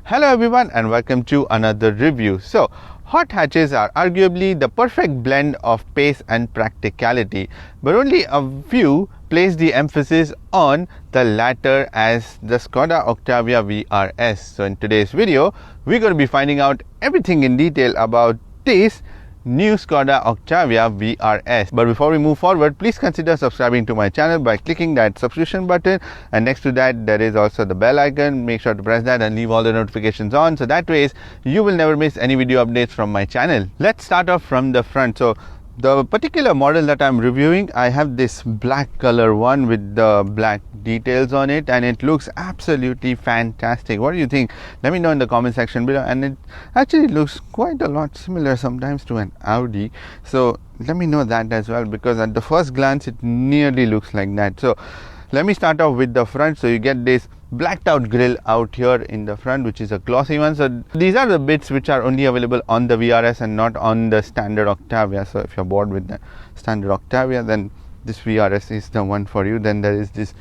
Hello everyone and welcome to another review. So, hot hatches are arguably the perfect blend of pace and practicality, but only a few place the emphasis on the latter as the Skoda Octavia VRS. So in today's video, we're going to be finding out everything in detail about this new Skoda Octavia VRS. But before we move forward, please consider subscribing to my channel by clicking that subscription button, and next to that there is also the bell icon. Make sure to press that and leave all the notifications on, so that way you will never miss any video updates from my channel. Let's start off from the front. So the particular model that I'm reviewing, I have this black color one with the black details on it, and it looks absolutely fantastic. What do you think? Let me know in the comment section below. And it actually looks quite a lot similar sometimes to an Audi, so let me know that as well, because at the first glance it nearly looks like that. So let me start off with the front. So you get this blacked out grille out here in the front, which is a glossy one. So these are the bits which are only available on the VRS and not on the standard Octavia. So if you're bored with the standard Octavia, then this VRS is the one for you. Then there is this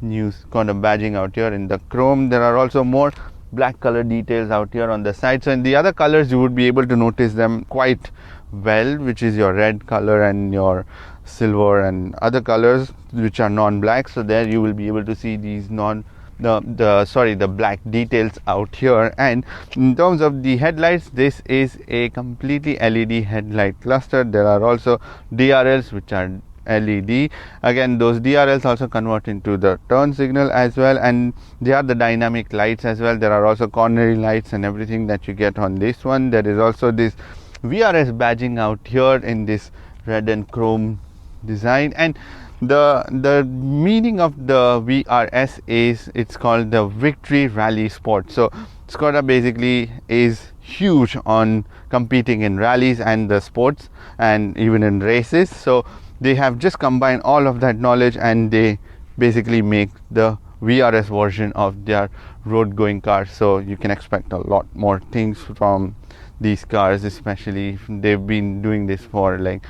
new kind of badging out here in the chrome. There are also more black color details out here on the side. So in the other colors you would be able to notice them quite well, which is your red color and your silver and other colors which are non-black. So there you will be able to see these the black details out here. And in terms of the headlights, this is a completely LED headlight cluster. There are also DRLs which are LED. Again, those DRLs also convert into the turn signal as well, and they are the dynamic lights as well. There are also cornery lights and everything that you get on this one. There is also this VRS badging out here in this red and chrome design. And the meaning of the VRS is it's called the Victory Rally Sport. So Skoda basically is huge on competing in rallies and the sports and even in races. So they have just combined all of that knowledge, and they basically make the VRS version of their road going cars. So you can expect a lot more things from these cars, especially they've been doing this for like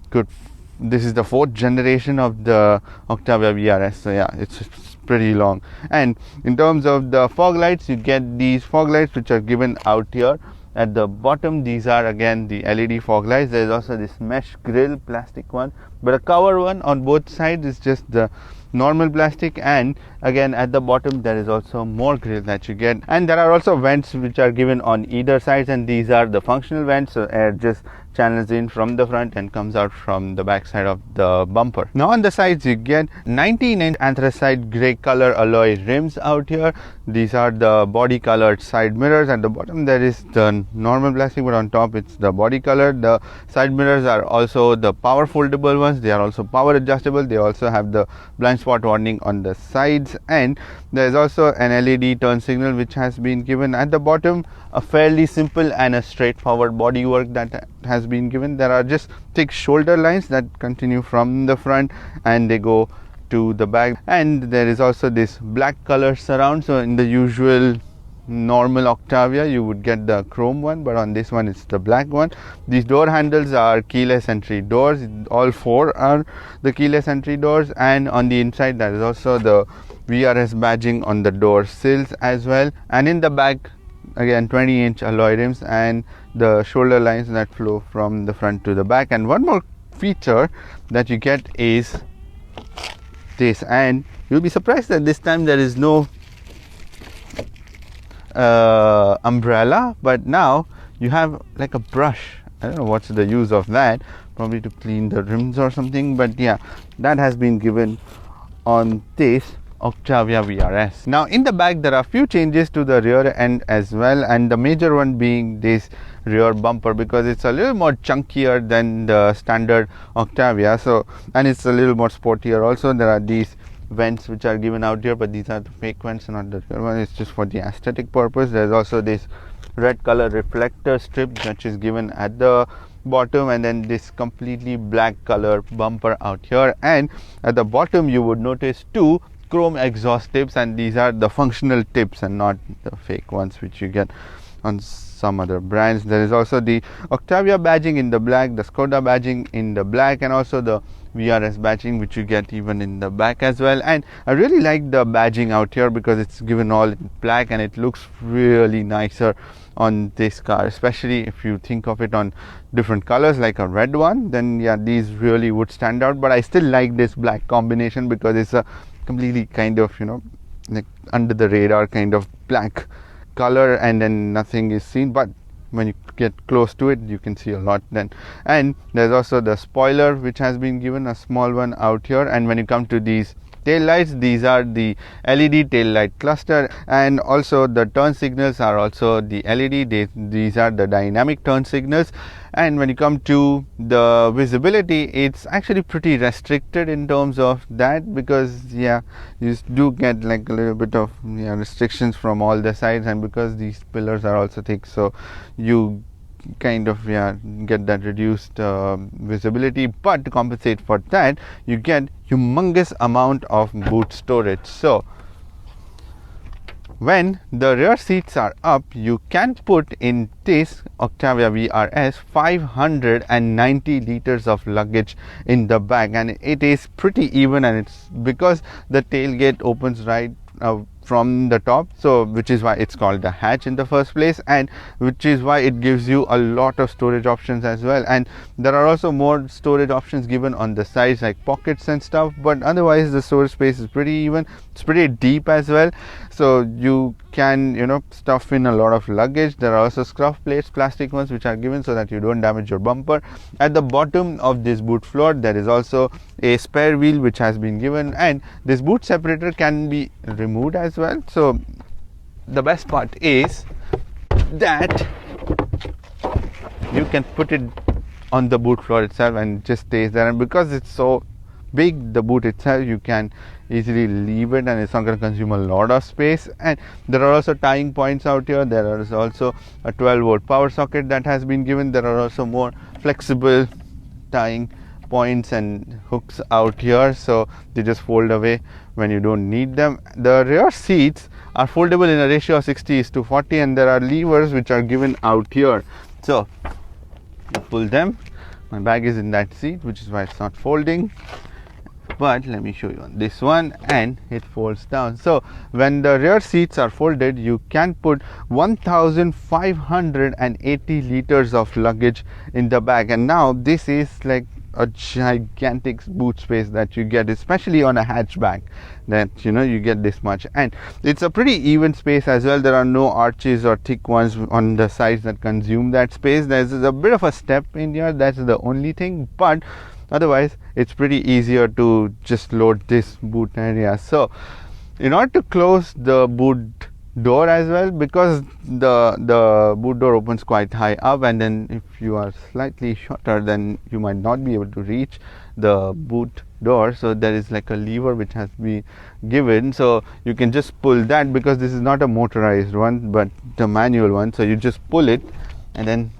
good. This is the 4th generation of the Octavia VRS, so yeah, it's pretty long. And in terms of the fog lights, you get these fog lights which are given out here at the bottom. These are again the LED fog lights. There is also this mesh grille plastic one, but a cover one on both sides is just the normal plastic. And again at the bottom there is also more grille that you get, and there are also vents which are given on either sides, and these are the functional vents, so air just channels in from the front and comes out from the back side of the bumper. Now on the sides you get 19-inch anthracite grey color alloy rims out here. These are the body colored side mirrors. At the bottom there is the normal plastic, but on top it's the body color. The side mirrors are also the power foldable ones. They are also power adjustable. They also have the blind spot warning on the sides, and there is also an LED turn signal which has been given at the bottom. A fairly simple and a straightforward bodywork that has been given. There are just thick shoulder lines that continue from the front and they go to the back, and there is also this black color surround. So in the usual normal Octavia you would get the chrome one, but on this one it's the black one. These door handles are keyless entry doors. All 4 are the keyless entry doors, and on the inside there is also the VRS badging on the door sills as well. And in the back again 20-inch alloy rims and the shoulder lines that flow from the front to the back. And one more feature that you get is this, and you'll be surprised that this time there is no umbrella, but now you have like a brush. I don't know what's the use of that, probably to clean the rims or something, but yeah, that has been given on this Octavia VRS. Now in the back there are few changes to the rear end as well, and the major one being this rear bumper, because it's a little more chunkier than the standard Octavia. So, and it's a little more sportier also. There are these vents which are given out here, but these are the fake vents, not the real one. It's just for the aesthetic purpose. There's also this red color reflector strip which is given at the bottom, and then this completely black color bumper out here. And at the bottom you would notice 2 chrome exhaust tips, and these are the functional tips and not the fake ones which you get on some other brands. There is also the Octavia badging in the black, the Skoda badging in the black, and also the VRS badging, which you get even in the back as well. And I really like the badging out here because it's given all in black and it looks really nicer on this car, especially if you think of it on different colors like a red one, then yeah, these really would stand out. But I still like this black combination because it's a completely kind of, you know, like under the radar kind of black color, and then nothing is seen, but when you get close to it you can see a lot then. And there's also the spoiler which has been given, a small one out here. And when you come to these tail lights, these are the LED tail light cluster, and also the turn signals are also the LED. These are the dynamic turn signals. And when you come to the visibility, it's actually pretty restricted in terms of that, because yeah, you do get like a little bit of restrictions from all the sides, and because these pillars are also thick, so you kind of get that reduced visibility. But to compensate for that, you get humongous amount of boot storage. So when the rear seats are up, you can put in this Octavia VRS 590 liters of luggage in the back, and it is pretty even, and it's because the tailgate opens right from the top, so which is why it's called the hatch in the first place, and which is why it gives you a lot of storage options as well. And there are also more storage options given on the sides like pockets and stuff, but otherwise the storage space is pretty even. It's pretty deep as well, so you can, you know, stuff in a lot of luggage. There are also scuff plates, plastic ones, which are given so that you don't damage your bumper. At the bottom of this boot floor there is also a spare wheel which has been given, and this boot separator can be removed as well. So the best part is that you can put it on the boot floor itself and it just stays there, and because it's so big, the boot itself, you can easily leave it and it's not going to consume a lot of space. And there are also tying points out here. There is also a 12-volt power socket that has been given. There are also more flexible tying points and hooks out here, so they just fold away when you don't need them. The rear seats are foldable in a ratio of 60:40, and there are levers which are given out here, so you pull them. My bag is in that seat, which is why it's not folding, but let me show you on this one, and it folds down. So when the rear seats are folded, you can put 1580 liters of luggage in the back, and now this is like a gigantic boot space that you get, especially on a hatchback, that you know you get this much. And it's a pretty even space as well. There are no arches or thick ones on the sides that consume that space. There's a bit of a step in here, that's the only thing, but otherwise it's pretty easier to just load this boot area. So in order to close the boot door as well, because the boot door opens quite high up, and then if you are slightly shorter, then you might not be able to reach the boot door. So there is like a lever which has been given, so you can just pull that, because this is not a motorized one but the manual one. So you just pull it and then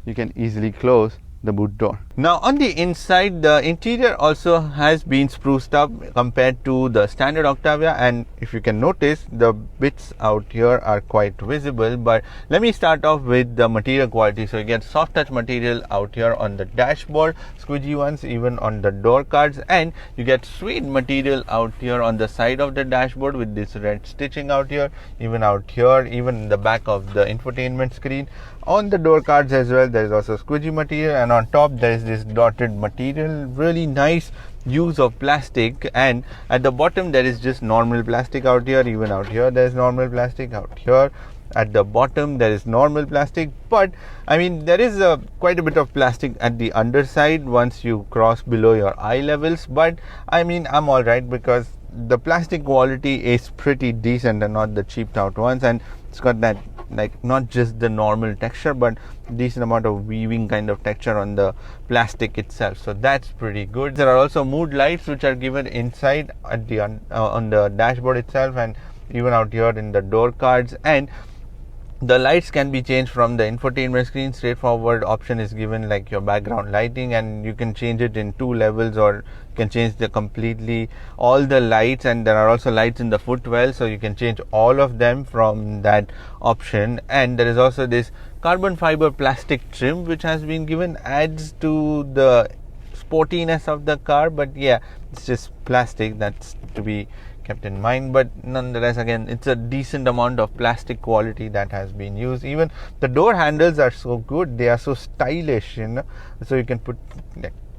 you can easily close the boot door. Now on the inside, the interior also has been spruced up compared to the standard Octavia, and if you can notice, the bits out here are quite visible. But let me start off with the material quality. So you get soft touch material out here on the dashboard, squidgy ones even on the door cards, and you get suede material out here on the side of the dashboard with this red stitching out here, even out here, even in the back of the infotainment screen. On the door cards as well, there is also squidgy material, and on top there is this dotted material, really nice use of plastic. And at the bottom there is just normal plastic out here, even out here there is normal plastic, out here at the bottom there is normal plastic. But I mean, there is quite a bit of plastic at the underside once you cross below your eye levels, but I mean, I'm alright because the plastic quality is pretty decent and not the cheaped out ones, and it's got that like not just the normal texture but decent amount of weaving kind of texture on the plastic itself, so that's pretty good. There are also mood lights which are given inside at the on the dashboard itself, and even out here in the door cards. And The lights can be changed from the infotainment screen. Straightforward option is given, like your background lighting, and you can change it in 2 levels, or you can change the completely all the lights. And there are also lights in the footwell, so you can change all of them from that option. And there is also this carbon fiber plastic trim which has been given, adds to the sportiness of the car, but yeah, it's just plastic, that's to be kept in mind. But nonetheless, again, it's a decent amount of plastic quality that has been used. Even the door handles are so good, they are so stylish, so you can put,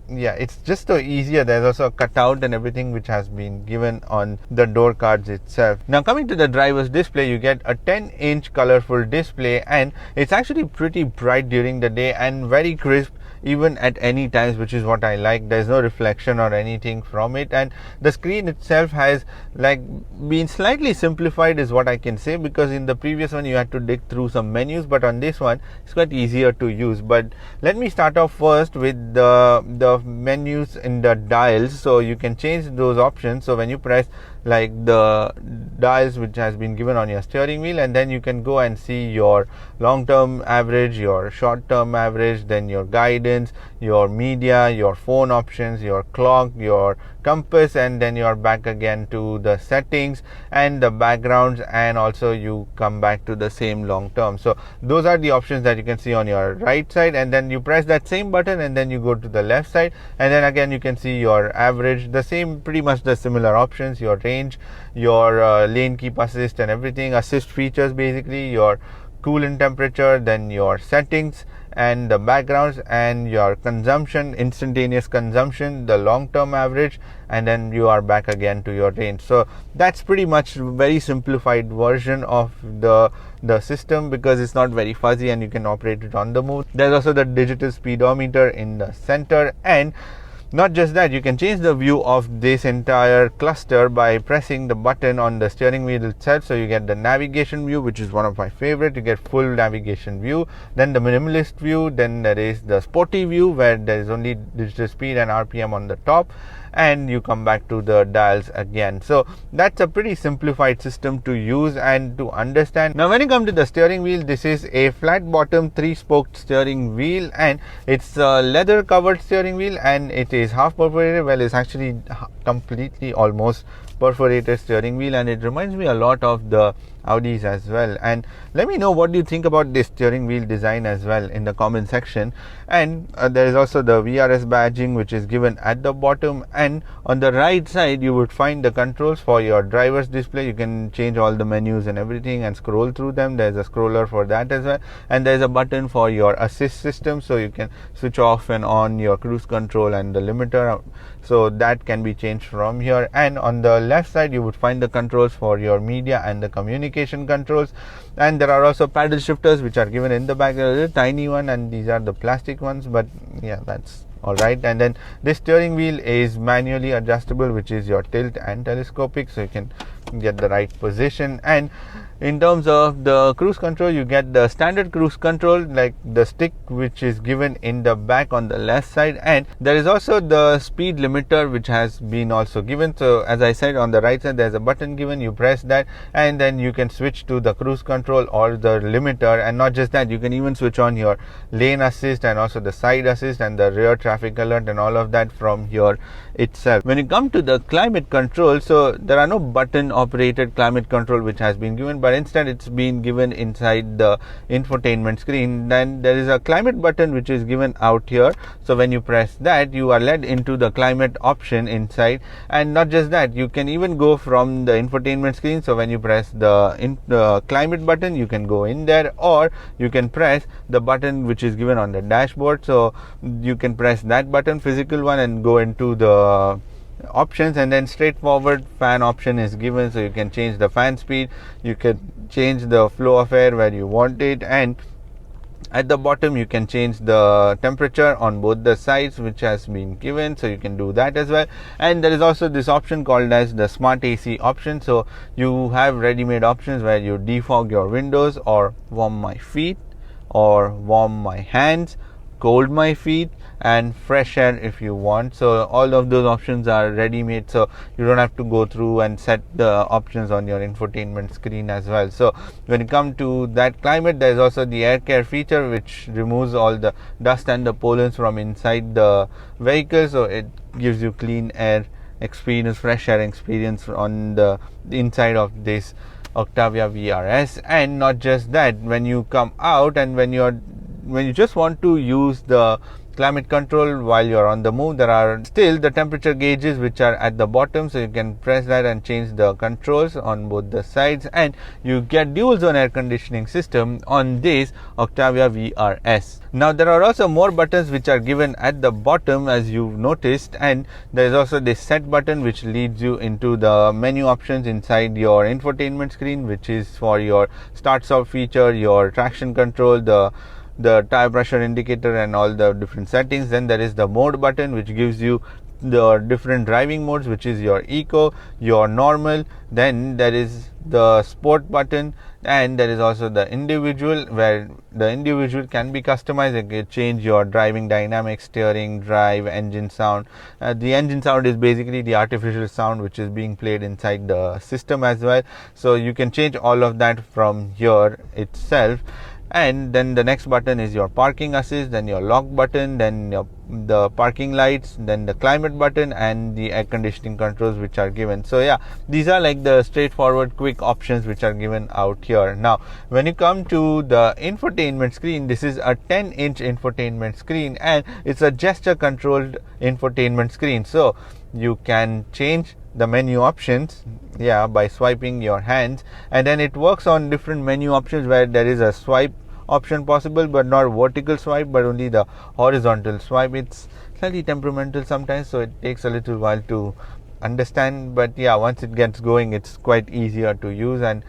yeah, it's just so easier. There's also a cutout and everything which has been given on the door cards itself. Now coming to the driver's display, you get a 10-inch colorful display, and it's actually pretty bright during the day and very crisp even at any times, which is what I like. There's no reflection or anything from it, and the screen itself has like been slightly simplified is what I can say, because in the previous one you had to dig through some menus, but on this one it's quite easier to use. But let me start off first with the menus in the dials. So you can change those options. So when you press like the dials which has been given on your steering wheel, and then you can go and see your long-term average, your short-term average, then your guidance, your media, your phone options, your clock, your compass, and then you're back again to the settings and the backgrounds, and also you come back to the same long term. So those are the options that you can see on your right side, and then you press that same button and then you go to the left side, and then again you can see your average, the same, pretty much the similar options, your range, your lane keep assist and everything, assist features basically, your coolant temperature, then your settings and the backgrounds, and your consumption, instantaneous consumption, the long term average, and then you are back again to your range. So that's pretty much very simplified version of the system, because it's not very fuzzy and you can operate it on the move. There's also the digital speedometer in the center, and not just that, you can change the view of this entire cluster by pressing the button on the steering wheel itself. So you get the navigation view, which is one of my favorite. You get full navigation view, then the minimalist view, then there is the sporty view where there is only digital speed and RPM on the top, and you come back to the dials again. So that's a pretty simplified system to use and to understand. Now when you come to the steering wheel, this is a flat bottom 3-spoked steering wheel, and it's a leather covered steering wheel, and it is half perforated. Well, it's actually completely almost perforated steering wheel, and it reminds me a lot of the Audis as well. And let me know what do you think about this steering wheel design as well in the comment section. And there is also the VRS badging which is given at the bottom, and on the right side you would find the controls for your driver's display. You can change all the menus and everything and scroll through them. There's a scroller for that as well, and there's a button for your assist system, so you can switch off and on your cruise control and the limiter, so that can be changed from here. And on the left side you would find the controls for your media and the communication controls, and there are also paddle shifters which are given in the back. There is a tiny one, and these are the plastic ones, but yeah, that's alright. And then this steering wheel is manually adjustable, which is your tilt and telescopic, so you can get the right position. And in terms of the cruise control, you get the standard cruise control, like the stick which is given in the back on the left side, and there is also the speed limiter which has been also given. So as I said, on the right side there's a button given, you press that and then you can switch to the cruise control or the limiter. And not just that, you can even switch on your lane assist and also the side assist and the rear traffic alert and all of that from here itself. When you come to the climate control, so there are no button operated climate control which has been given, but instead it's been given inside the infotainment screen. Then there is a climate button which is given out here, so when you press that you are led into the climate option inside. And not just that, you can even go from the infotainment screen. So when you press the climate button, you can go in there, or you can press the button which is given on the dashboard. So you can press that button, physical one, and go into the options, and then straightforward fan option is given, so you can change the fan speed, you can change the flow of air where you want it, and at the bottom you can change the temperature on both the sides which has been given, so you can do that as well. And there is also this option called as the smart AC option, so you have ready-made options where you defog your windows, or warm my feet, or warm my hands, cold my feet, and fresh air if you want. So all of those options are ready made, so you don't have to go through and set the options on your infotainment screen as well. So when you come to that climate, there is also the air care feature, which removes all the dust and the pollens from inside the vehicle, so it gives you clean air experience, fresh air experience on the inside of this Octavia VRS. And not just that, when you come out and when you just want to use the climate control while you're on the move, there are still the temperature gauges which are at the bottom, so you can press that and change the controls on both the sides, and you get dual zone air conditioning system on this Octavia VRS. Now there are also more buttons which are given at the bottom, as you've noticed, and there is also this set button which leads you into the menu options inside your infotainment screen, which is for your start stop feature, your traction control, the tire pressure indicator, and all the different settings. Then there is the mode button, which gives you the different driving modes, which is your eco, your normal. Then there is the sport button, and there is also the individual, where the individual can be customized. You can change your driving dynamics, steering, drive, engine sound. The engine sound is basically the artificial sound which is being played inside the system as well, so you can change all of that from here itself. And then the next button is your parking assist, then your lock button, then the parking lights, then the climate button, and the air conditioning controls which are given. So yeah, these are like the straightforward quick options which are given out here. Now when you come to the infotainment screen, this is a 10-inch infotainment screen, and it's a gesture controlled infotainment screen, so you can change the menu options by swiping your hands, and then it works on different menu options where there is a swipe option possible, but not vertical swipe, but only the horizontal swipe. It's slightly temperamental sometimes, so it takes a little while to understand, but once it gets going, it's quite easier to use. And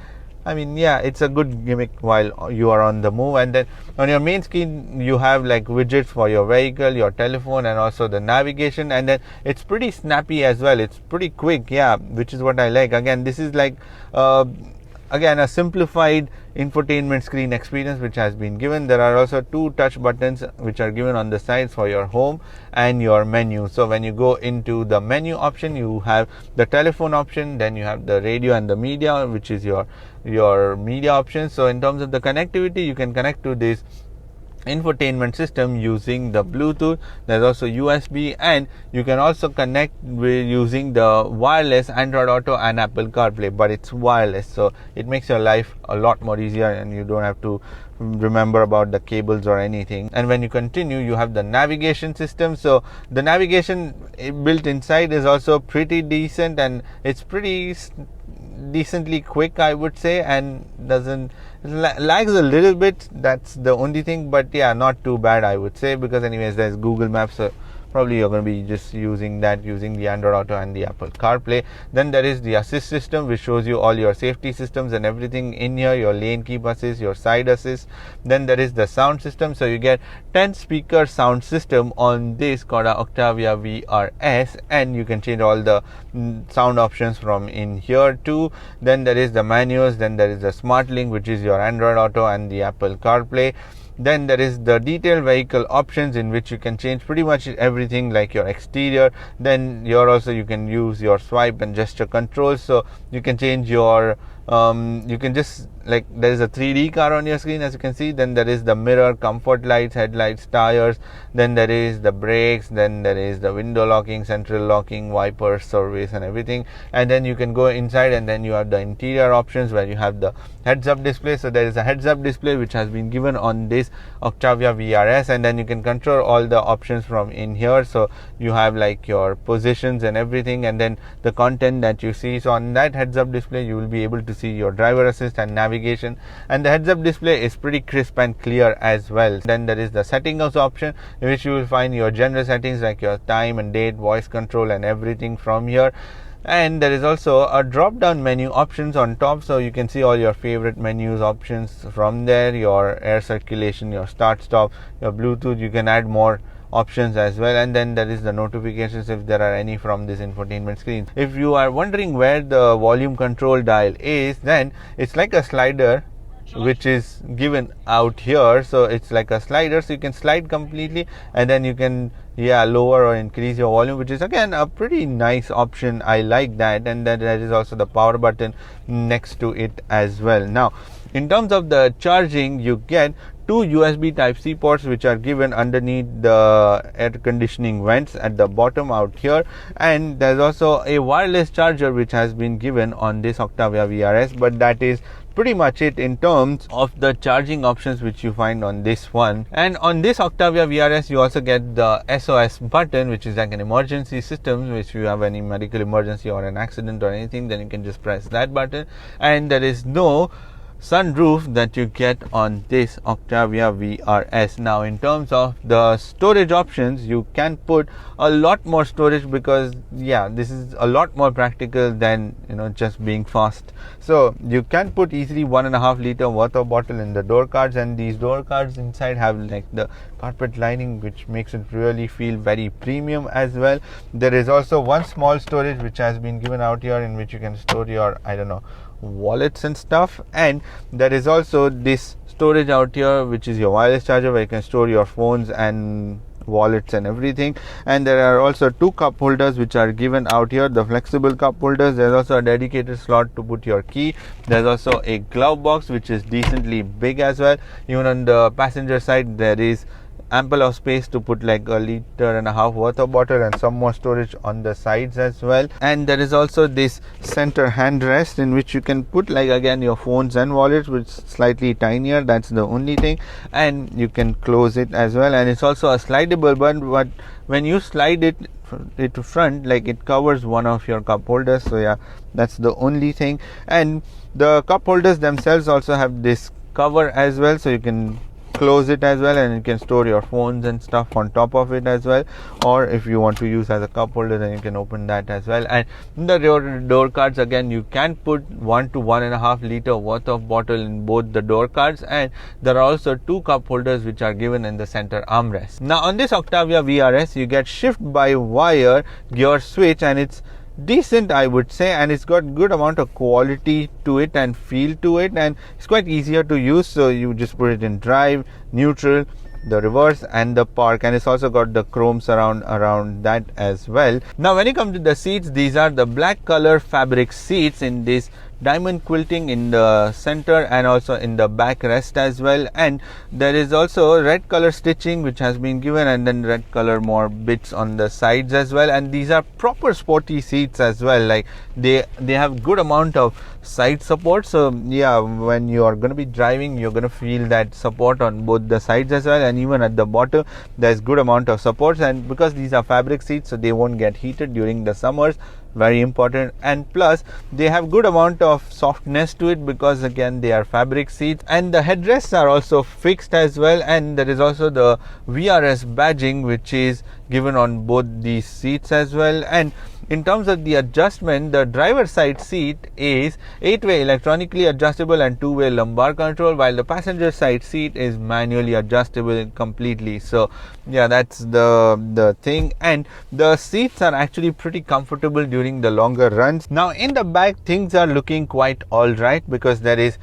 I mean, it's a good gimmick while you are on the move. And then on your main screen, you have like widgets for your vehicle, your telephone, and also the navigation. And then it's pretty snappy as well. It's pretty quick, which is what I like. Again, this is like again a simplified infotainment screen experience which has been given. There are also two touch buttons which are given on the sides for your home and your menu. So when you go into the menu option, you have the telephone option, then you have the radio and the media, which is your media option. So in terms of the connectivity, you can connect to this infotainment system using the Bluetooth. There's also USB, and you can also connect with using the wireless Android Auto and Apple CarPlay, but it's wireless, so it makes your life a lot more easier, and you don't have to remember about the cables or anything. And when you continue, you have the navigation system. So the navigation built inside is also pretty decent, and it's pretty decently quick, I would say, and doesn't lags a little bit. That's the only thing, but not too bad, I would say, because anyways there's Google Maps, so probably you're going to be just using the Android Auto and the Apple CarPlay. Then there is the assist system, which shows you all your safety systems and everything in here, your lane keep assist, your side assist. Then there is the sound system, so you get 10 speaker sound system on this Skoda Octavia VRS, and you can change all the sound options from in here too. Then there is the menus, then there is the smart link, which is your Android Auto and the Apple CarPlay. Then there is the detailed vehicle options, in which you can change pretty much everything, like your exterior. Then you can use your swipe and gesture controls, so you can change your you can just, like, there is a 3D car on your screen, as you can see. Then there is the mirror, comfort lights, headlights, tires. Then there is the brakes, then there is the window locking, central locking, wipers, service, and everything. And then you can go inside, and then you have the interior options, where you have the heads-up display. So there is a heads-up display which has been given on this Octavia VRS, and then you can control all the options from in here. So you have like your positions and everything, and then the content that you see. So on that heads-up display, you will be able to see your driver assist and navigation, and the heads-up display is pretty crisp and clear as well. Then there is the settings option, in which you will find your general settings like your time and date, voice control, and everything from here. And there is also a drop down menu options on top, so you can see all your favorite menus options from there, your air circulation, your start stop, your Bluetooth. You can add more options as well. And then there is the notifications, if there are any, from this infotainment screen. If you are wondering where the volume control dial is, then it's like a slider which is given out here. So it's like a slider, so you can slide completely, and then you can lower or increase your volume, which is again a pretty nice option. I like that. And then there is also the power button next to it as well. Now in terms of the charging, you get two USB Type-C ports which are given underneath the air conditioning vents at the bottom out here, and there's also a wireless charger which has been given on this Octavia VRS, but that is pretty much it in terms of the charging options which you find on this one. And on this Octavia VRS you also get the SOS button, which is like an emergency system, which if you have any medical emergency or an accident or anything, then you can just press that button. And there is no sunroof that you get on this Octavia VRS. Now in terms of the storage options, you can put a lot more storage, because this is a lot more practical than just being fast. So you can put easily 1.5 liter water bottle in the door cards, and these door cards inside have like the carpet lining, which makes it really feel very premium as well. There is also one small storage which has been given out here, in which you can store your wallets and stuff. And there is also this storage out here, which is your wireless charger, where you can store your phones and wallets and everything. And there are also two cup holders which are given out here, the flexible cup holders. There's also a dedicated slot to put your key. There's also a glove box which is decently big as well. Even on the passenger side there is ample of space to put like 1.5 liter water bottle and some more storage on the sides as well. And there is also this center handrest in which you can put like again your phones and wallets, which is slightly tinier. That's the only thing, and you can close it as well. And it's also a slidable button, but when you slide it to front, like it covers one of your cup holders. So that's the only thing. And the cup holders themselves also have this cover as well, so you can close it as well, and you can store your phones and stuff on top of it as well. Or if you want to use as a cup holder, then you can open that as well. And in the door cards, again, you can put 1 to 1.5 liter worth of bottle in both the door cards, and there are also two cup holders which are given in the center armrest. Now on this Octavia VRS you get shift by wire gear switch, and it's decent, I would say, and it's got good amount of quality to it and feel to it, and it's quite easier to use. So you just put it in drive, neutral, the reverse and the park, and it's also got the chrome surround around that as well. Now when you come to the seats, these are the black color fabric seats in this diamond quilting in the center and also in the backrest as well. And there is also red color stitching which has been given, and then red color more bits on the sides as well. And these are proper sporty seats as well, like they have good amount of side support. So when you are going to be driving, you're going to feel that support on both the sides as well, and even at the bottom there's good amount of support. And because these are fabric seats, so they won't get heated during the summers, very important. And plus they have good amount of softness to it, because again they are fabric seats. And the headrests are also fixed as well, and there is also the VRS badging which is given on both these seats as well. And in terms of the adjustment, the driver side seat is 8-way electronically adjustable and 2-way lumbar control, while the passenger side seat is manually adjustable completely. So that's the thing. And the seats are actually pretty comfortable during the longer runs. Now in the back, things are looking quite alright, because there is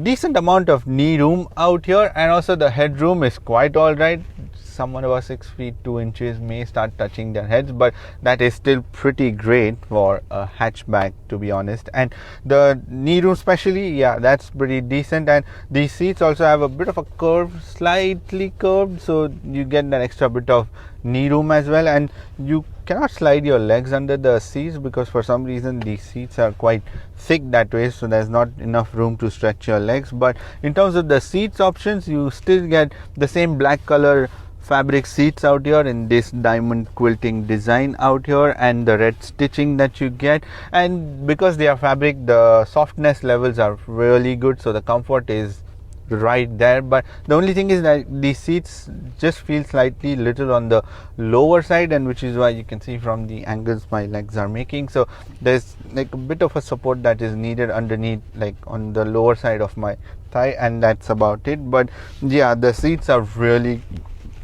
decent amount of knee room out here, and also the headroom is quite alright. Someone over 6 feet 2 inches may start touching their heads, but that is still pretty great for a hatchback, to be honest. And the knee room especially, that's pretty decent. And these seats also have a bit of a curve, slightly curved, so you get that extra bit of knee room as well. And you cannot slide your legs under the seats, because for some reason these seats are quite thick that way, so there's not enough room to stretch your legs. But in terms of the seats options, you still get the same black color fabric seats out here in this diamond quilting design out here, and the red stitching that you get. And because they are fabric, the softness levels are really good, so the comfort is right there. But the only thing is that these seats just feel slightly little on the lower side, and which is why you can see from the angles my legs are making. So there's like a bit of a support that is needed underneath, like on the lower side of my thigh, and that's about it. But the seats are really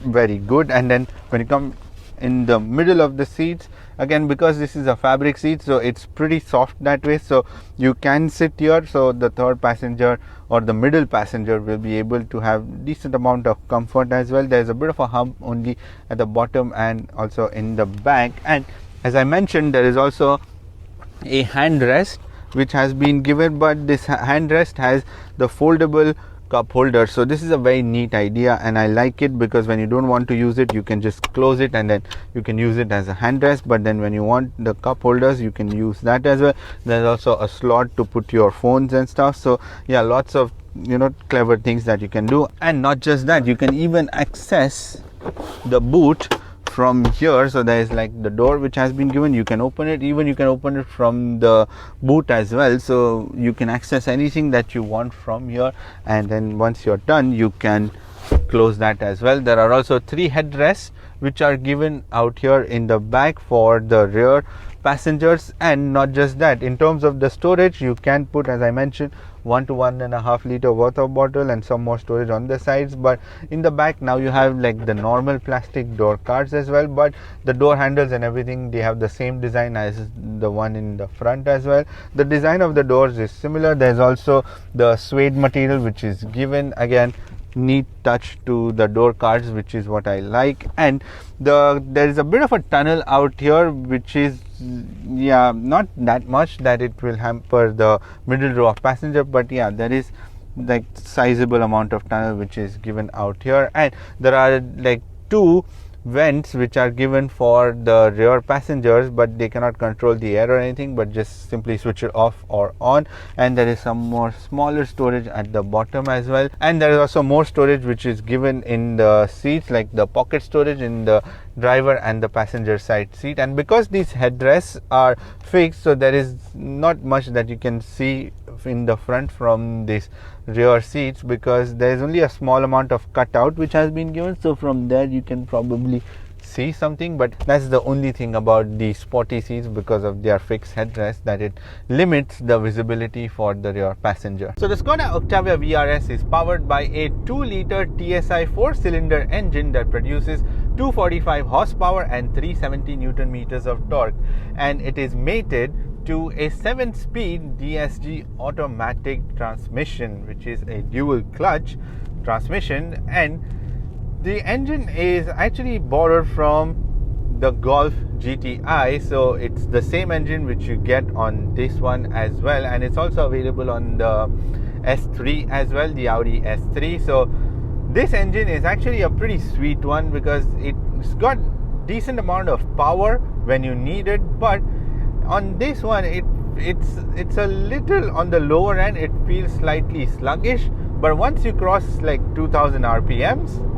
very good. And then when you come in the middle of the seats. Again, because this is a fabric seat, so it's pretty soft that way, so you can sit here, so the third passenger or the middle passenger will be able to have decent amount of comfort as well. There's a bit of a hump only at the bottom and also in the back, and as I mentioned, there is also a handrest which has been given, but this handrest has the foldable cup holder. So this is a very neat idea and I like it, because when you don't want to use it, you can just close it and then you can use it as a handrest, but then when you want the cup holders, you can use that as well. There's also a slot to put your phones and stuff. So yeah, lots of clever things that you can do. And not just that, you can even access the boot from here. So there is like the door which has been given, you can open it, even you can open it from the boot as well, so you can access anything that you want from here, and then once you're done, you can close that as well. There are also 3 headrests which are given out here in the back for the rear passengers. And not just that, in terms of the storage, you can put, as I mentioned, 1 to 1.5 liter water bottle and some more storage on the sides. But in the back now you have like the normal plastic door cards as well, but the door handles and everything, they have the same design as the one in the front as well. The design of the doors is similar. There's also the suede material which is given, again neat touch to the door cards, which is what I like. And there is a bit of a tunnel out here, which is not that much that it will hamper the middle row of passenger, but yeah, there is like sizable amount of tunnel which is given out here. And there are like 2 vents which are given for the rear passengers, but they cannot control the air or anything, but just simply switch it off or on. And there is some more smaller storage at the bottom as well, and there is also more storage which is given in the seats, like the pocket storage in the driver and the passenger side seat. And because these headrests are fixed, so there is not much that you can see in the front from these rear seats, because there is only a small amount of cutout which has been given, so from there you can probably see something. But that's the only thing about the sporty seats, because of their fixed headrest, that it limits the visibility for the rear passenger. So the Skoda Octavia VRS is powered by a 2-liter TSI 4-cylinder engine that produces 245 horsepower and 370 Newton meters of torque, and it is mated to a 7-speed DSG automatic transmission, which is a dual clutch transmission. And the engine is actually borrowed from the Golf GTi, so it's the same engine which you get on this one as well, and it's also available on the S3 as well, the Audi S3. So this engine is actually a pretty sweet one, because it's got decent amount of power when you need it, but on this one it's a little on the lower end. It feels slightly sluggish, but once you cross like 2000 rpms,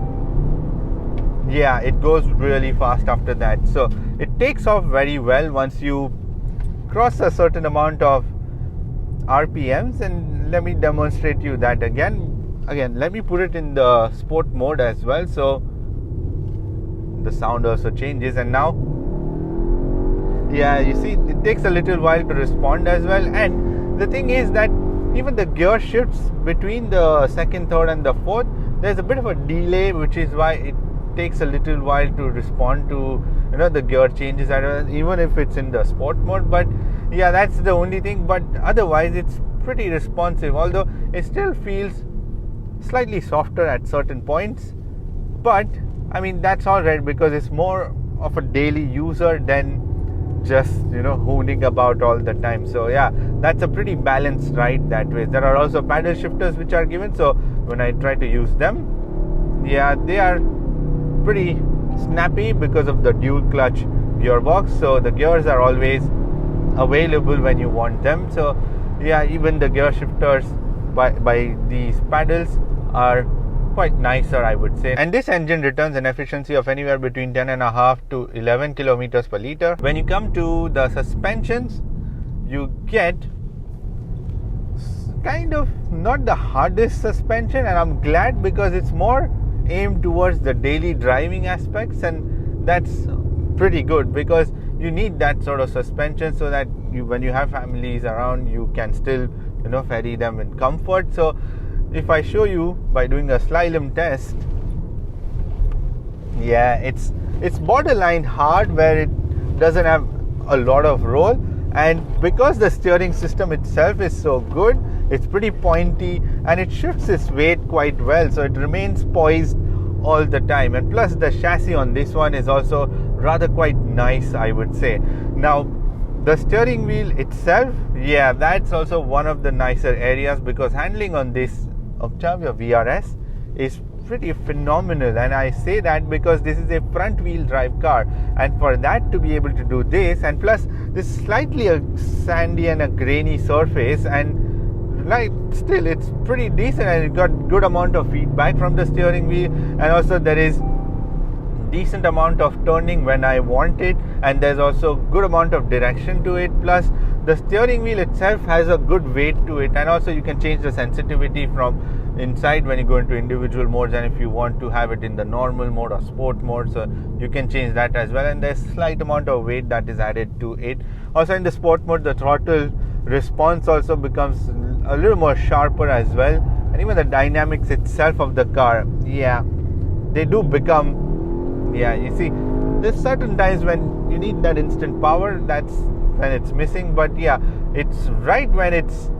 yeah, it goes really fast after that. So it takes off very well once you cross a certain amount of rpms. And let me demonstrate you that again, let me put it in the sport mode as well, so the sound also changes. And now, yeah, you see, it takes a little while to respond as well. And the thing is that even the gear shifts between the second, third and the fourth, there's a bit of a delay, which is why it takes a little while to respond to the gear changes, even if it's in the sport mode. But yeah, that's the only thing. But otherwise it's pretty responsive, although it still feels slightly softer at certain points. But I mean, that's alright, because it's more of a daily user than just honing about all the time. So yeah, that's a pretty balanced ride that way. There are also paddle shifters which are given, so when I try to use them, yeah, they are pretty snappy because of the dual clutch gearbox, so the gears are always available when you want them. So yeah, even the gear shifters by these paddles are quite nicer, I would say. And this engine returns an efficiency of anywhere between 10.5 to 11 kilometers per liter. When you come to the suspensions, you get kind of not the hardest suspension, and I'm glad, because it's more aimed towards the daily driving aspects, and that's pretty good, because you need that sort of suspension so that when you have families around, you can still ferry them in comfort. So if I show you by doing a slalom test, yeah, it's it's borderline hard where it doesn't have a lot of roll, and because the steering system itself is so good, it's pretty pointy and it shifts its weight quite well, so it remains poised all the time. And plus the chassis on this one is also rather quite nice, I would say. Now the steering wheel itself, yeah, that's also one of the nicer areas, because handling on this Octavia VRS is pretty phenomenal. And I say that because this is a front wheel drive car, and for that to be able to do this, and plus this slightly a sandy and a grainy surface, and like still it's pretty decent, and it got good amount of feedback from the steering wheel, and also there is decent amount of turning when I want it, and there's also good amount of direction to it. Plus the steering wheel itself has a good weight to it, and also you can change the sensitivity from inside when you go into individual modes, and if you want to have it in the normal mode or sport mode, so you can change that as well, and there's slight amount of weight that is added to it. Also in the sport mode, the throttle response also becomes a little more sharper as well, and even the dynamics itself of the car, yeah, they do become, yeah, you see, there's certain times when you need that instant power, that's when it's missing, but yeah, it's right when it's,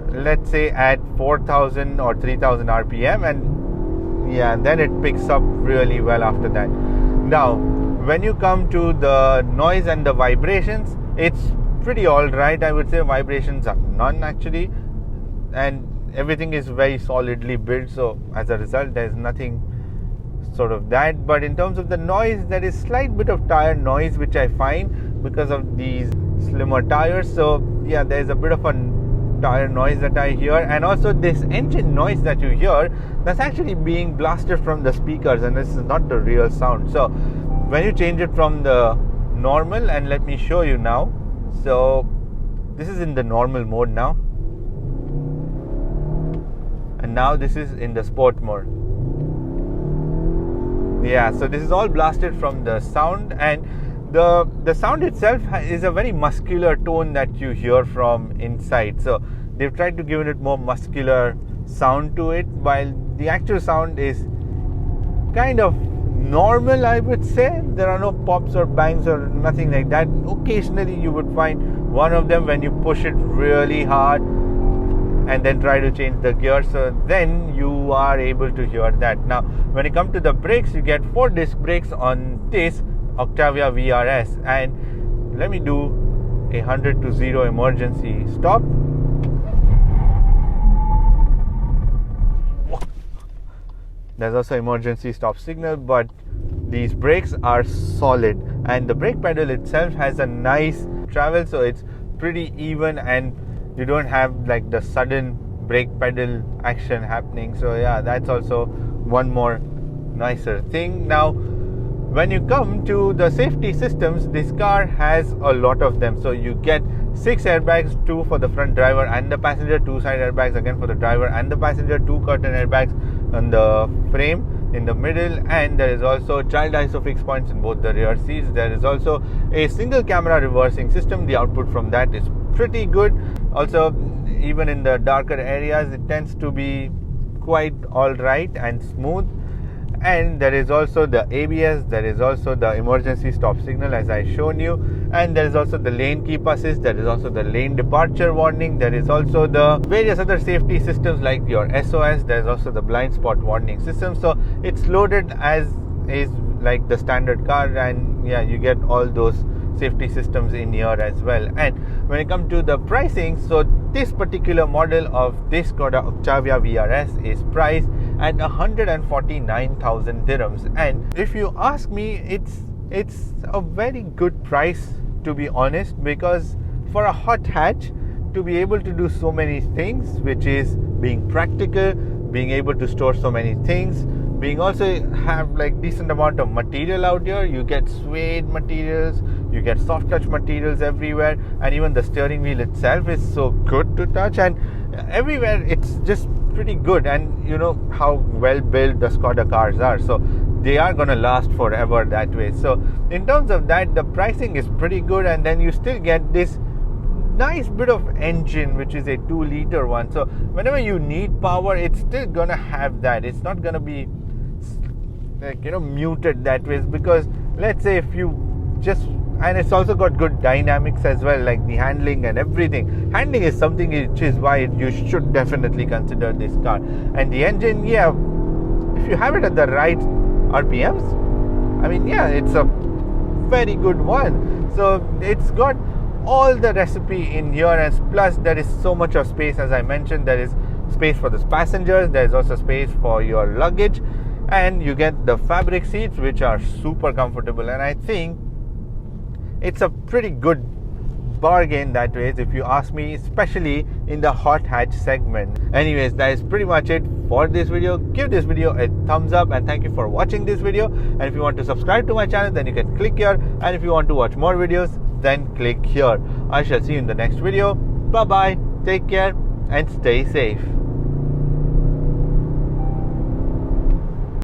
let's say, at 4000 or 3000 rpm, and yeah, then it picks up really well after that. Now when you come to the noise and the vibrations, it's pretty alright, I would say. Vibrations are none actually, and everything is very solidly built, so as a result there's nothing sort of that. But in terms of the noise, there is slight bit of tire noise which I find because of these slimmer tires, so yeah, there's a bit of a tire noise that I hear. And also this engine noise that you hear, that's actually being blasted from the speakers, and this is not the real sound. So when you change it from the normal, and let me show you now, so this is in the normal mode now, and now this is in the sport mode. Yeah, so this is all blasted from the sound, and the sound itself is a very muscular tone that you hear from inside. So they've tried to give it more muscular sound to it, while the actual sound is kind of normal, I would say. There are no pops or bangs or nothing like that. Occasionally you would find one of them when you push it really hard and then try to change the gear, so then you are able to hear that. Now when it comes to the brakes, you get 4 disc brakes on this Octavia VRS, and let me do 100 to 0 emergency stop. There's also emergency stop signal, but these brakes are solid, and the brake pedal itself has a nice travel, so it's pretty even, and you don't have like the sudden brake pedal action happening. So yeah, that's also one more nicer thing. Now when you come to the safety systems, this car has a lot of them. So you get 6 airbags, 2 for the front driver and the passenger, 2 side airbags again for the driver and the passenger, 2 curtain airbags on the frame in the middle, and there is also child isofix points in both the rear seats. There is also a single camera reversing system. The output from that is pretty good. Also, even in the darker areas, it tends to be quite alright and smooth. And there is also the ABS, there is also the emergency stop signal as I shown you, and there is also the lane keep assist, there is also the lane departure warning, there is also the various other safety systems like your SOS, there is also the blind spot warning system. So it's loaded as is like the standard car, and yeah, you get all those safety systems in here as well. And when it comes to the pricing, so this particular model of this Skoda Octavia VRS is priced at 149,000 dirhams, and if you ask me, it's a very good price, to be honest, because for a hot hatch to be able to do so many things, which is being practical, being able to store so many things, being also have like decent amount of material out here. You get suede materials, you get soft touch materials everywhere, and even the steering wheel itself is so good to touch, and everywhere it's just pretty good. And you know how well built the Skoda cars are, so they are gonna last forever that way. So in terms of that, the pricing is pretty good, and then you still get this nice bit of engine, which is a 2-liter one. So whenever you need power, it's still gonna have that. It's not gonna be like, you know, muted that way, because let's say if you just, and it's also got good dynamics as well, like the handling and everything. Handling is something which is why you should definitely consider this car. And the engine, yeah, if you have it at the right RPMs, I mean, yeah, it's a very good one. So it's got all the recipe in here, and plus there is so much of space. As I mentioned, there is space for the passengers, there is also space for your luggage, and you get the fabric seats which are super comfortable. And I think it's a pretty good bargain that way, if you ask me, especially in the hot hatch segment. Anyways, that is pretty much it for this video. Give this video a thumbs up, and thank you for watching this video. And if you want to subscribe to my channel, then you can click here, and if you want to watch more videos, then click here. I shall see you in the next video. Bye bye, take care and stay safe.